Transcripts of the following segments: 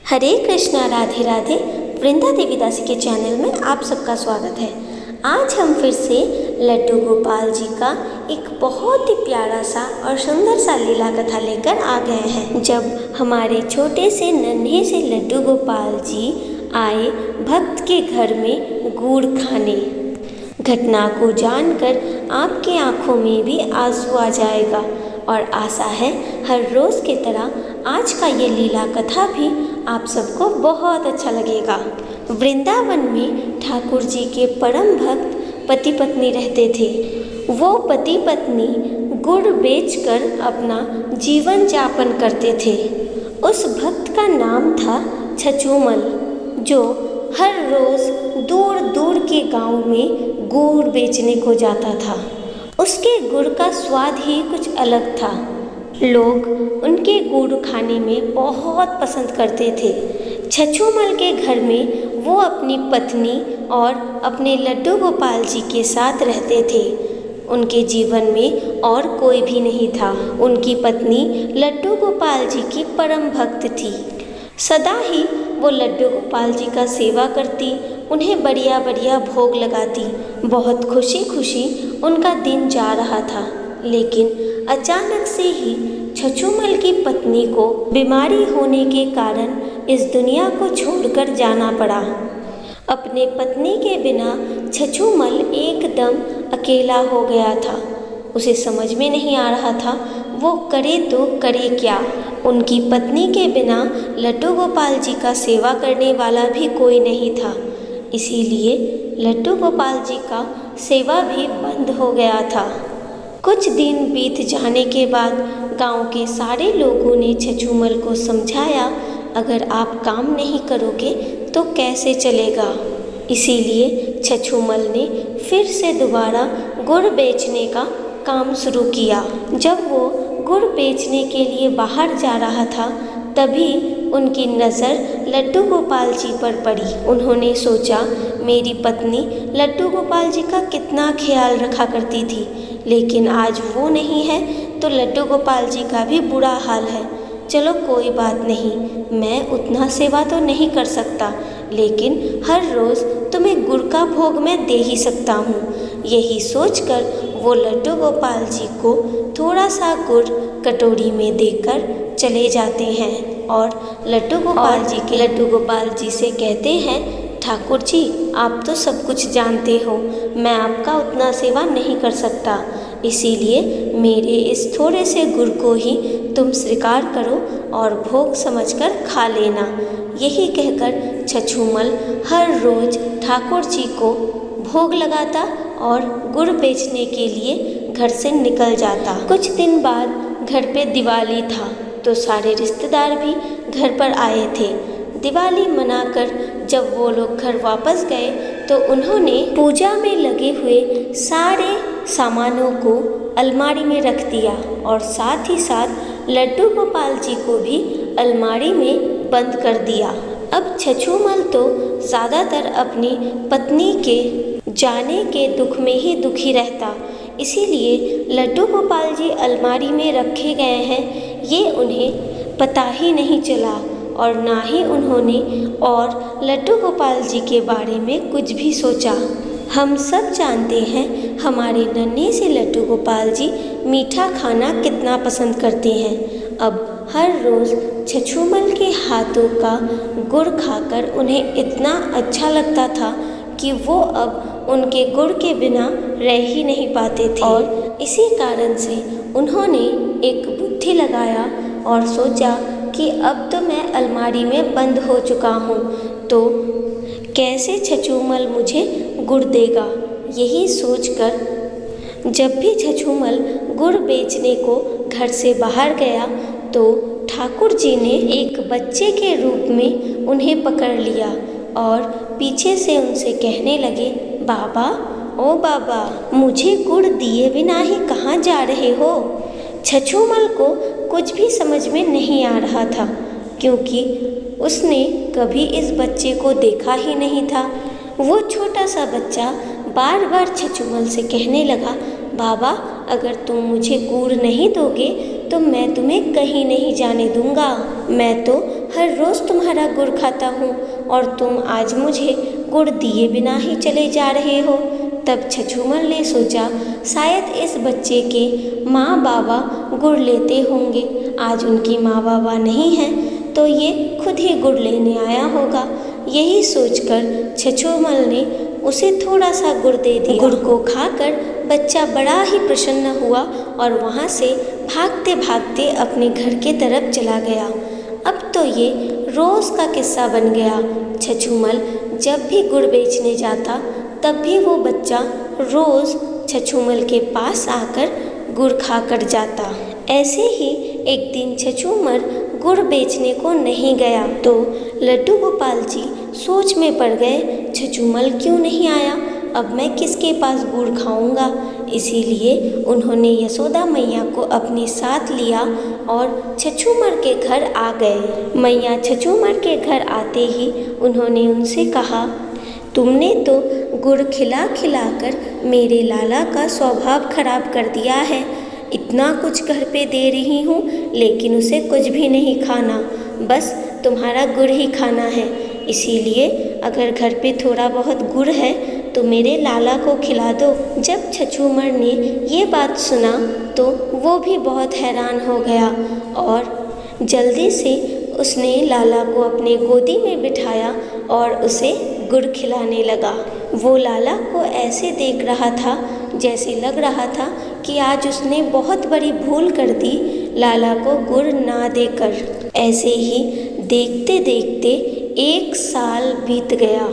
हरे कृष्णा, राधे राधे। वृंदा देवी दासी के चैनल में आप सबका स्वागत है। आज हम फिर से लड्डू गोपाल जी का एक बहुत ही प्यारा सा और सुंदर सा लीला कथा लेकर आ गए हैं। जब हमारे छोटे से नन्हे से लड्डू गोपाल जी आए भक्त के घर में गुड़ खाने, घटना को जानकर आपकी आंखों में भी आंसू आ जाएगा और आशा है हर रोज़ की तरह आज का ये लीला कथा भी आप सबको बहुत अच्छा लगेगा। वृंदावन में ठाकुर जी के परम भक्त पति पत्नी रहते थे। वो पति पत्नी गुड़ बेचकर अपना जीवन यापन करते थे। उस भक्त का नाम था छछूमल, जो हर रोज़ दूर दूर के गांव में गुड़ बेचने को जाता था। उसके गुड़ का स्वाद ही कुछ अलग था। लोग उनके गुड़ खाने में बहुत पसंद करते थे। छछूमल के घर में वो अपनी पत्नी और अपने लड्डू गोपाल जी के साथ रहते थे। उनके जीवन में और कोई भी नहीं था। उनकी पत्नी लड्डू गोपाल जी की परम भक्त थी। सदा ही वो लड्डू गोपाल जी का सेवा करती, उन्हें बढ़िया बढ़िया भोग लगाती। बहुत खुशी खुशी उनका दिन जा रहा था, लेकिन अचानक से ही छछूमल की पत्नी को बीमारी होने के कारण इस दुनिया को छोड़कर जाना पड़ा। अपने पत्नी के बिना छछूमल एकदम अकेला हो गया था। उसे समझ में नहीं आ रहा था वो करे तो करे क्या। उनकी पत्नी के बिना लड्डू गोपाल जी का सेवा करने वाला भी कोई नहीं था, इसीलिए लड्डू गोपाल जी का सेवा भी बंद हो गया था। कुछ दिन बीत जाने के बाद गांव के सारे लोगों ने छछूमल को समझाया, अगर आप काम नहीं करोगे तो कैसे चलेगा। इसीलिए छछूमल ने फिर से दोबारा गुड़ बेचने का काम शुरू किया। जब वो गुड़ बेचने के लिए बाहर जा रहा था, तभी उनकी नज़र लड्डू गोपाल जी पर पड़ी। उन्होंने सोचा, मेरी पत्नी लड्डू गोपाल जी का कितना ख्याल रखा करती थी, लेकिन आज वो नहीं है तो लड्डू गोपाल जी का भी बुरा हाल है। चलो कोई बात नहीं, मैं उतना सेवा तो नहीं कर सकता, लेकिन हर रोज़ तुम्हें गुड़ का भोग मैं दे ही सकता हूँ। यही सोचकर वो लड्डू गोपाल जी को थोड़ा सा गुड़ कटोरी में देकर चले जाते हैं और लड्डू गोपाल जी से कहते हैं, ठाकुर जी आप तो सब कुछ जानते हो, मैं आपका उतना सेवा नहीं कर सकता, इसीलिए मेरे इस थोड़े से गुड़ को ही तुम स्वीकार करो और भोग समझकर खा लेना। यही कहकर छछूमल हर रोज़ ठाकुर जी को भोग लगाता और गुड़ बेचने के लिए घर से निकल जाता। कुछ दिन बाद घर पे दिवाली था, तो सारे रिश्तेदार भी घर पर आए थे। दिवाली मनाकर जब वो लोग घर वापस गए तो उन्होंने पूजा में लगे हुए सारे सामानों को अलमारी में रख दिया और साथ ही साथ लड्डू गोपाल जी को भी अलमारी में बंद कर दिया। अब छछूमल तो ज़्यादातर अपनी पत्नी के जाने के दुख में ही दुखी रहता, इसीलिए लड्डू गोपाल जी अलमारी में रखे गए हैं ये उन्हें पता ही नहीं चला और ना ही उन्होंने और लड्डू गोपाल जी के बारे में कुछ भी सोचा। हम सब जानते हैं हमारे नन्हे से लड्डू गोपाल जी मीठा खाना कितना पसंद करते हैं। अब हर रोज़ छछूमल के हाथों का गुड़ खाकर उन्हें इतना अच्छा लगता था कि वो अब उनके गुड़ के बिना रह ही नहीं पाते थे। और इसी कारण से उन्होंने एक बुद्धि लगाया और सोचा कि अब तो मैं अलमारी में बंद हो चुका हूँ, तो कैसे छछूमल मुझे गुड़ देगा। यही सोचकर जब भी छछूमल गुड़ बेचने को घर से बाहर गया तो ठाकुर जी ने एक बच्चे के रूप में उन्हें पकड़ लिया और पीछे से उनसे कहने लगे, बाबा ओ बाबा, मुझे गुड़ दिए बिना ही कहाँ जा रहे हो। छछूमल को कुछ भी समझ में नहीं आ रहा था, क्योंकि उसने कभी इस बच्चे को देखा ही नहीं था। वो छोटा सा बच्चा बार बार छछूमल से कहने लगा, बाबा अगर तुम मुझे गुड़ नहीं दोगे तो मैं तुम्हें कहीं नहीं जाने दूंगा। मैं तो हर रोज़ तुम्हारा गुड़ खाता हूँ और तुम आज मुझे गुड़ दिए बिना ही चले जा रहे हो। तब छछूमर ने सोचा शायद इस बच्चे के माँ बाबा गुड़ लेते होंगे, आज उनकी माँ बाबा नहीं हैं तो ये खुद ही गुड़ लेने आया होगा। यही सोचकर छछूमर ने उसे थोड़ा सा गुड़ दे दिया। गुड़ को खाकर बच्चा बड़ा ही प्रसन्न हुआ और वहाँ से भागते भागते अपने घर के तरफ चला गया। अब तो ये रोज़ का किस्सा बन गया। छछूमर जब भी गुड़ बेचने जाता तब भी वो बच्चा रोज़ छछूमर के पास आकर गुड़ खाकर जाता। ऐसे ही एक दिन छछूमर गुड़ बेचने को नहीं गया तो लड्डू गोपाल जी सोच में पड़ गए, छछूमर क्यों नहीं आया, अब मैं किसके पास गुड़ खाऊंगा। इसीलिए उन्होंने यशोदा मैया को अपने साथ लिया और छछूमर के घर आ गए। मैया छछूमर के घर आते ही उन्होंने उनसे कहा, तुमने तो गुड़ खिला खिलाकर मेरे लाला का स्वभाव खराब कर दिया है। इतना कुछ घर पे दे रही हूँ लेकिन उसे कुछ भी नहीं खाना, बस तुम्हारा गुड़ ही खाना है। इसीलिए अगर घर पे थोड़ा बहुत गुड़ है तो मेरे लाला को खिला दो। जब छछूमर ने ये बात सुना तो वो भी बहुत हैरान हो गया और जल्दी से उसने लाला को अपने गोदी में बिठाया और उसे गुड़ खिलाने लगा। वो लाला को ऐसे देख रहा था जैसे लग रहा था कि आज उसने बहुत बड़ी भूल कर दी लाला को गुड़ ना देकर। ऐसे ही देखते देखते 1 साल बीत गया।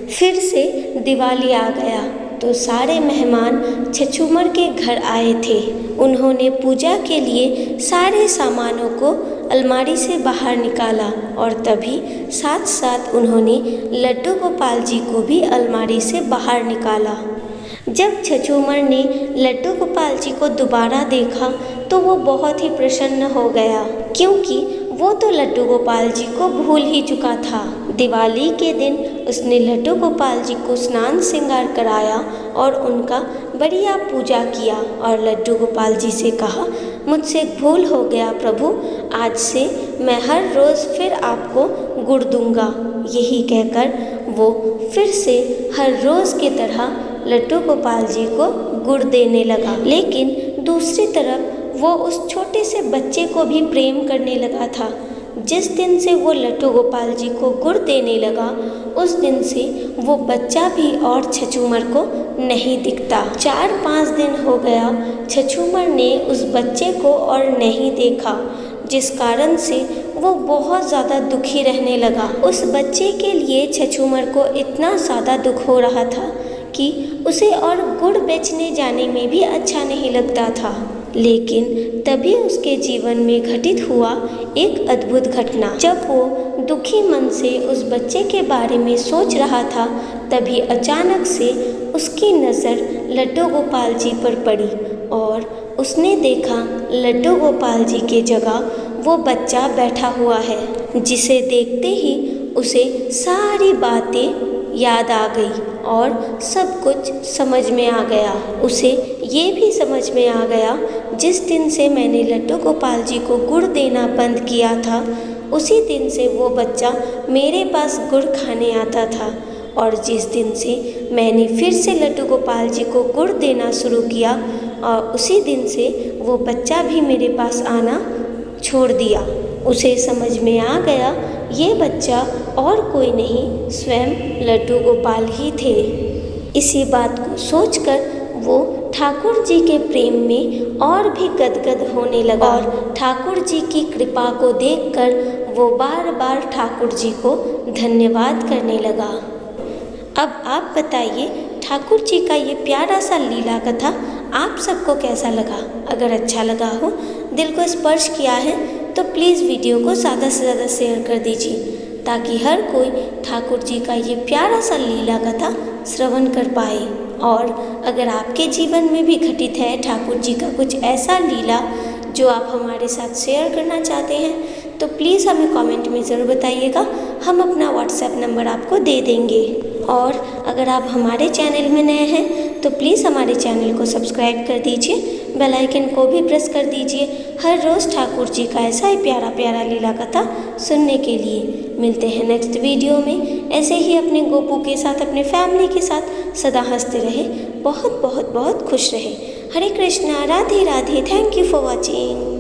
फिर से दिवाली आ गया तो सारे मेहमान छछूमर के घर आए थे। उन्होंने पूजा के लिए सारे सामानों को अलमारी से बाहर निकाला और तभी साथ साथ उन्होंने लड्डू गोपाल जी को भी अलमारी से बाहर निकाला। जब छछूमर ने लड्डू गोपाल जी को दोबारा देखा तो वो बहुत ही प्रसन्न हो गया, क्योंकि वो तो लड्डू गोपाल जी को भूल ही चुका था। दिवाली के दिन उसने लड्डू गोपाल जी को स्नान श्रृंगार कराया और उनका बढ़िया पूजा किया और लड्डू गोपाल जी से कहा, मुझसे भूल हो गया प्रभु, आज से मैं हर रोज़ फिर आपको गुड़ दूंगा। यही कहकर वो फिर से हर रोज़ की तरह लड्डू गोपाल जी को गुड़ देने लगा। लेकिन दूसरी तरफ वो उस छोटे से बच्चे को भी प्रेम करने लगा था। जिस दिन से वो लड्डू गोपाल जी को गुड़ देने लगा उस दिन से वो बच्चा भी और छछूमर को नहीं दिखता। 4-5 दिन हो गया, छछूमर ने उस बच्चे को और नहीं देखा, जिस कारण से वो बहुत ज़्यादा दुखी रहने लगा। उस बच्चे के लिए छछूमर को इतना ज़्यादा दुख हो रहा था कि उसे और गुड़ बेचने जाने में भी अच्छा नहीं लगता था। लेकिन तभी उसके जीवन में घटित हुआ एक अद्भुत घटना। जब वो दुखी मन से उस बच्चे के बारे में सोच रहा था तभी अचानक से उसकी नज़र लड्डू गोपाल जी पर पड़ी और उसने देखा लड्डू गोपाल जी के जगह वो बच्चा बैठा हुआ है, जिसे देखते ही उसे सारी बातें याद आ गई और सब कुछ समझ में आ गया। उसे ये भी समझ में आ गया, जिस दिन से मैंने लड्डू गोपाल जी को गुड़ देना बंद किया था उसी दिन से वो बच्चा मेरे पास गुड़ खाने आता था और जिस दिन से मैंने फिर से लड्डू गोपाल जी को गुड़ देना शुरू किया और उसी दिन से वो बच्चा भी मेरे पास आना छोड़ दिया। उसे समझ में आ गया ये बच्चा और कोई नहीं स्वयं लड्डू गोपाल ही थे। इसी बात को सोचकर वो ठाकुर जी के प्रेम में और भी गदगद होने लगा और ठाकुर जी की कृपा को देखकर वो बार बार ठाकुर जी को धन्यवाद करने लगा। अब आप बताइए ठाकुर जी का ये प्यारा सा लीला कथा आप सबको कैसा लगा। अगर अच्छा लगा हो, दिल को स्पर्श किया है तो प्लीज़ वीडियो को ज़्यादा से ज़्यादा शेयर कर दीजिए ताकि हर कोई ठाकुर जी का ये प्यारा सा लीला कथा श्रवण कर पाए। और अगर आपके जीवन में भी घटित है ठाकुर जी का कुछ ऐसा लीला जो आप हमारे साथ शेयर करना चाहते हैं तो प्लीज़ हमें कमेंट में ज़रूर बताइएगा, हम अपना व्हाट्सएप नंबर आपको दे देंगे। और अगर आप हमारे चैनल में नए हैं तो प्लीज़ हमारे चैनल को सब्सक्राइब कर दीजिए, बेल आइकन को भी प्रेस कर दीजिए हर रोज़ ठाकुर जी का ऐसा ही प्यारा प्यारा लीला कथा सुनने के लिए। मिलते हैं नेक्स्ट वीडियो में। ऐसे ही अपने गोपू के साथ, अपने फैमिली के साथ सदा हंसते रहे, बहुत बहुत बहुत खुश रहे। Hare Krishna, Radhe Radhe. Thank you for watching.